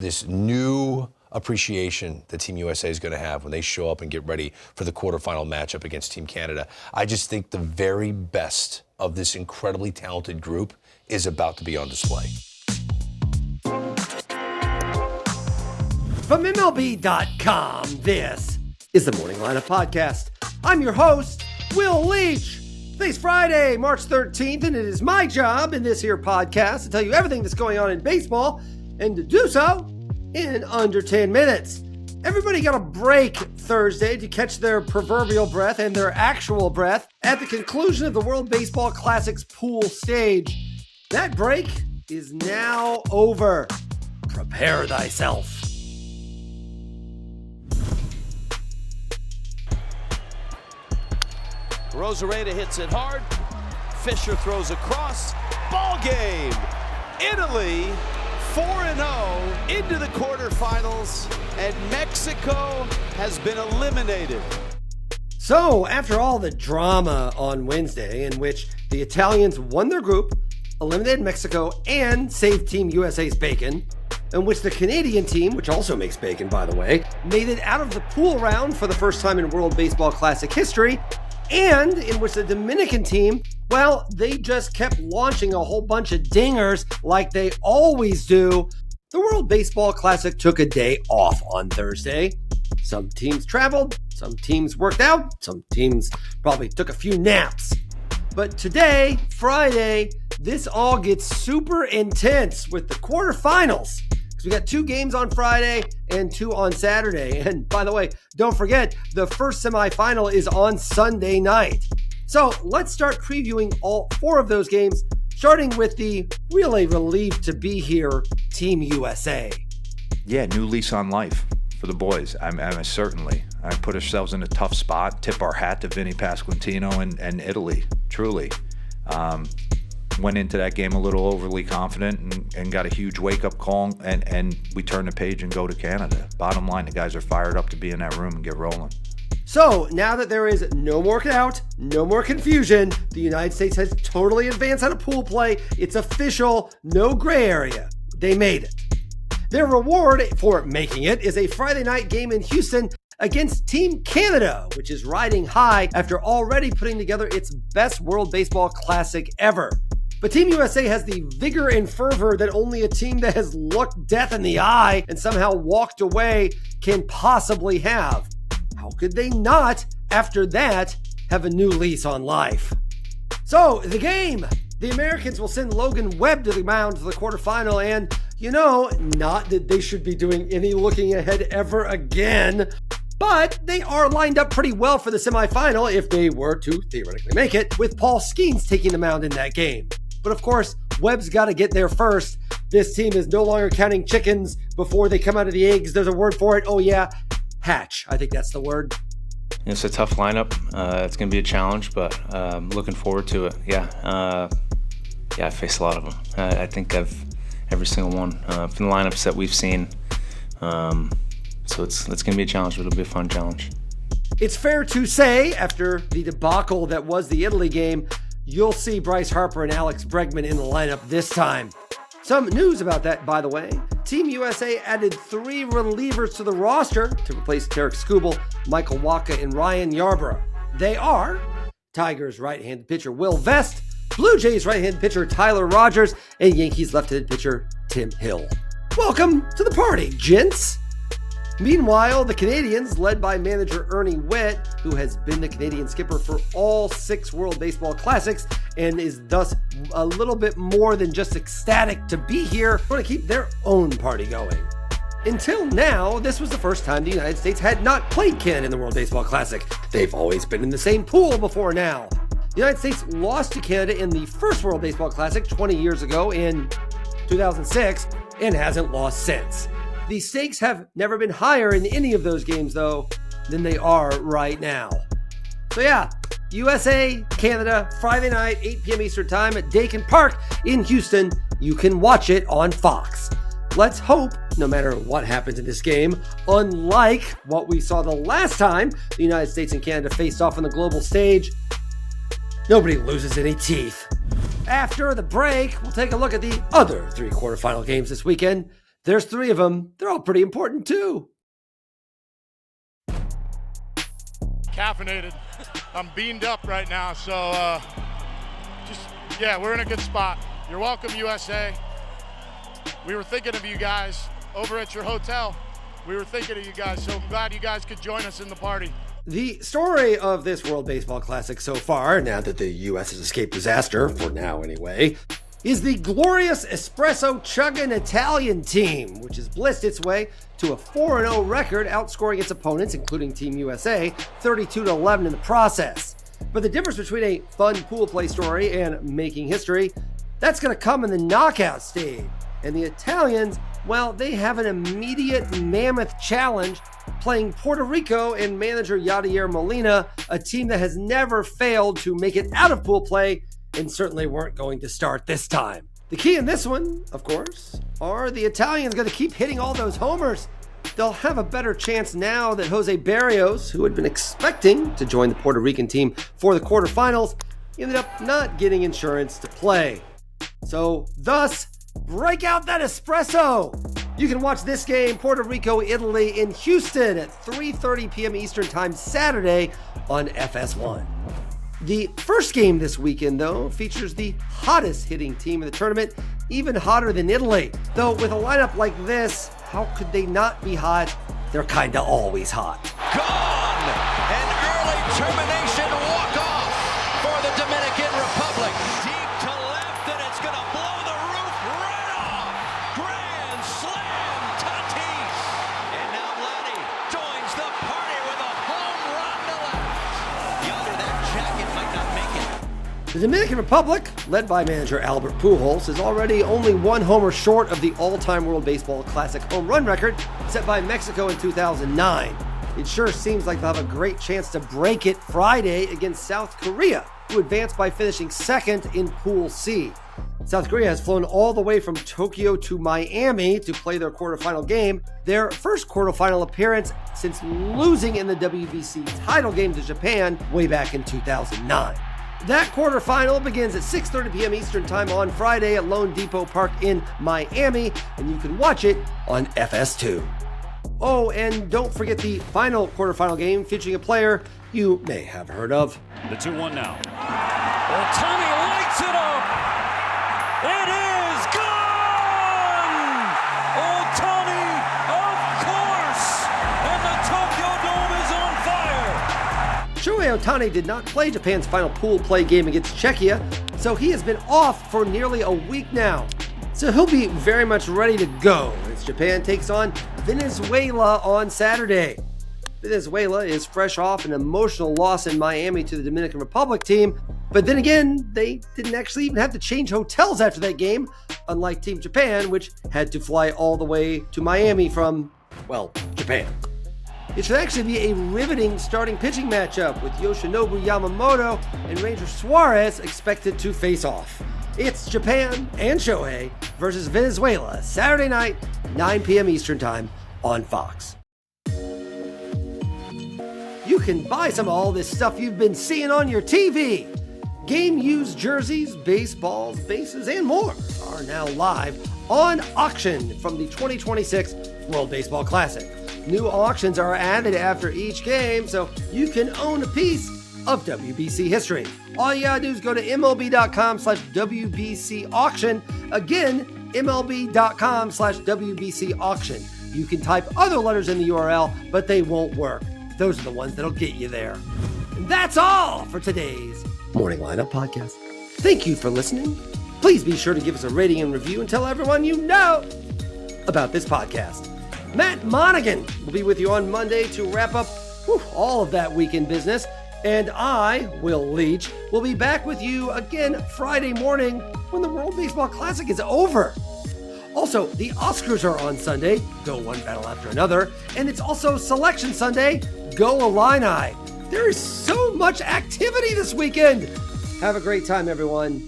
this new appreciation that Team USA is going to have when they show up and get ready for the quarterfinal matchup against Team Canada. I just think the very best of this incredibly talented group is about to be on display. From MLB.com, this is the Morning Lineup Podcast. I'm your host, Will Leach. Today's Friday, March 13th, and it is my job in this here podcast to tell you everything that's going on in baseball, and to do so in under 10 minutes. Everybody got a break Thursday to catch their proverbial breath and their actual breath at the conclusion of the World Baseball Classic's pool stage. That break is now over. Prepare thyself. Rosareda hits it hard. Fisher throws across. Ball game. Italy 4-0 into the quarterfinals, and Mexico has been eliminated. So, after all the drama on Wednesday, in which the Italians won their group, eliminated Mexico, and saved Team USA's bacon, in which the Canadian team, which also makes bacon by the way, made it out of the pool round for the first time in World Baseball Classic history, and in which the Dominican team, well, they just kept launching a whole bunch of dingers like they always do. The World Baseball Classic took a day off on Thursday. Some teams traveled, some teams worked out, some teams probably took a few naps. But today, Friday, this all gets super intense with the quarterfinals. Because we got 2 games on Friday and 2 on Saturday. And by the way, don't forget, the first semifinal is on Sunday night. So let's start previewing all 4 of those games, starting with the really relieved to be here Team USA. Yeah, new lease on life for the boys. I certainly. I put ourselves in a tough spot. Tip our hat to Vinny Pasquantino and Italy, truly. Went into that game a little overly confident and got a huge wake-up call, and we turn the page and go to Canada. Bottom line, the guys are fired up to be in that room and get rolling. So, now that there is no more doubt, no more confusion, the United States has totally advanced out of pool play. It's official, no gray area. They made it. Their reward for making it is a Friday night game in Houston against Team Canada, which is riding high after already putting together its best World Baseball Classic ever. But Team USA has the vigor and fervor that only a team that has looked death in the eye and somehow walked away can possibly have. How could they not, after that, have a new lease on life? So, the game. The Americans will send Logan Webb to the mound for the quarterfinal, and, not that they should be doing any looking ahead ever again, but they are lined up pretty well for the semifinal if they were to theoretically make it, with Paul Skeens taking the mound in that game. But of course, Webb's got to get there first. This team is no longer counting chickens before they come out of the eggs. There's a word for it. Oh yeah, hatch. I think that's the word. It's a tough lineup. It's going to be a challenge, but looking forward to it. I faced a lot of them. I think I've every single one from the lineups that we've seen. So it's going to be a challenge, but it'll be a fun challenge. It's fair to say, after the debacle that was the Italy game, you'll see Bryce Harper and Alex Bregman in the lineup this time. Some news about that, by the way. Team USA added 3 relievers to the roster to replace Tarek Skubal, Michael Wacha, and Ryan Yarbrough. They are Tigers right-handed pitcher Will Vest, Blue Jays right-handed pitcher Tyler Rogers, and Yankees left-handed pitcher Tim Hill. Welcome to the party, gents. Meanwhile, the Canadians, led by manager Ernie Witt, who has been the Canadian skipper for all 6 World Baseball Classics and is thus a little bit more than just ecstatic to be here, want to keep their own party going. Until now, this was the first time the United States had not played Canada in the World Baseball Classic. They've always been in the same pool before now. The United States lost to Canada in the first World Baseball Classic 20 years ago in 2006 and hasn't lost since. The stakes have never been higher in any of those games, though, than they are right now. So yeah, USA, Canada, Friday night, 8 p.m. Eastern Time at Dakin Park in Houston. You can watch it on Fox. Let's hope, no matter what happens in this game, unlike what we saw the last time the United States and Canada faced off on the global stage, nobody loses any teeth. After the break, we'll take a look at the other 3 quarterfinal games this weekend. There's 3 of them. They're all pretty important too. Caffeinated. I'm beamed up right now, so we're in a good spot. You're welcome, USA. We were thinking of you guys over at your hotel. We were thinking of you guys, so I'm glad you guys could join us in the party. The story of this World Baseball Classic so far, now that the U.S. has escaped disaster, for now anyway, is the glorious espresso-chugging Italian team, which has blissed its way to a 4-0 record, outscoring its opponents, including Team USA, 32-11 in the process. But the difference between a fun pool play story and making history, that's going to come in the knockout stage. And the Italians, well, they have an immediate mammoth challenge playing Puerto Rico and manager Yadier Molina, a team that has never failed to make it out of pool play and certainly weren't going to start this time. The key in this one, of course, are the Italians going to keep hitting all those homers. They'll have a better chance now that Jose Barrios, who had been expecting to join the Puerto Rican team for the quarterfinals, ended up not getting insurance to play. So, thus, break out that espresso! You can watch this game, Puerto Rico, Italy, in Houston at 3:30 p.m. Eastern Time Saturday on FS1. The first game this weekend, though, features the hottest hitting team in the tournament, even hotter than Italy. Though with a lineup like this, how could they not be hot? They're kinda always hot. Gone! An early termination walk-off for the Dominican Republic. Deep to left, and it's going to blow the roof right off. Grand slam, Tatis. And now Vladdy joins the party with a home run to left. The under that jacket might not make it. The Dominican Republic, led by manager Albert Pujols, is already only 1 homer short of the all-time World Baseball Classic home run record set by Mexico in 2009. It sure seems like they'll have a great chance to break it Friday against South Korea, who advanced by finishing second in Pool C. South Korea has flown all the way from Tokyo to Miami to play their quarterfinal game, their first quarterfinal appearance since losing in the WBC title game to Japan way back in 2009. That quarterfinal begins at 6:30 p.m. Eastern Time on Friday at Lone Depot Park in Miami, and you can watch it on FS2. Oh, and don't forget the final quarterfinal game featuring a player you may have heard of. The 2-1 now. Ohtani lights it up. It is gone! Ohtani, of course! And the Tokyo Dome is on fire! Shohei Ohtani did not play Japan's final pool play game against Czechia, so he has been off for nearly a week now. So he'll be very much ready to go as Japan takes on Venezuela on Saturday. Venezuela is fresh off an emotional loss in Miami to the Dominican Republic team, but then again, they didn't actually even have to change hotels after that game, unlike Team Japan, which had to fly all the way to Miami from, well, Japan. It should actually be a riveting starting pitching matchup with Yoshinobu Yamamoto and Ranger Suarez expected to face off. It's Japan and Shohei versus Venezuela, Saturday night, 9 p.m. Eastern Time on Fox. You can buy some of all this stuff you've been seeing on your TV. Game-used jerseys, baseballs, bases, and more are now live on auction from the 2026 World Baseball Classic. New auctions are added after each game, so you can own a piece of WBC history. All you gotta do is go to MLB.com/WBC auction. Again, MLB.com/WBC auction. You can type other letters in the URL, but they won't work. Those are the ones that'll get you there. And that's all for today's Morning Lineup Podcast. Thank you for listening. Please be sure to give us a rating and review and tell everyone you know about this podcast. Matt Monaghan will be with you on Monday to wrap up all of that weekend business. And I, Will Leach, will be back with you again Friday morning when the World Baseball Classic is over. Also, the Oscars are on Sunday, go one battle after another, and it's also Selection Sunday, go Illini. There is so much activity this weekend. Have a great time, everyone.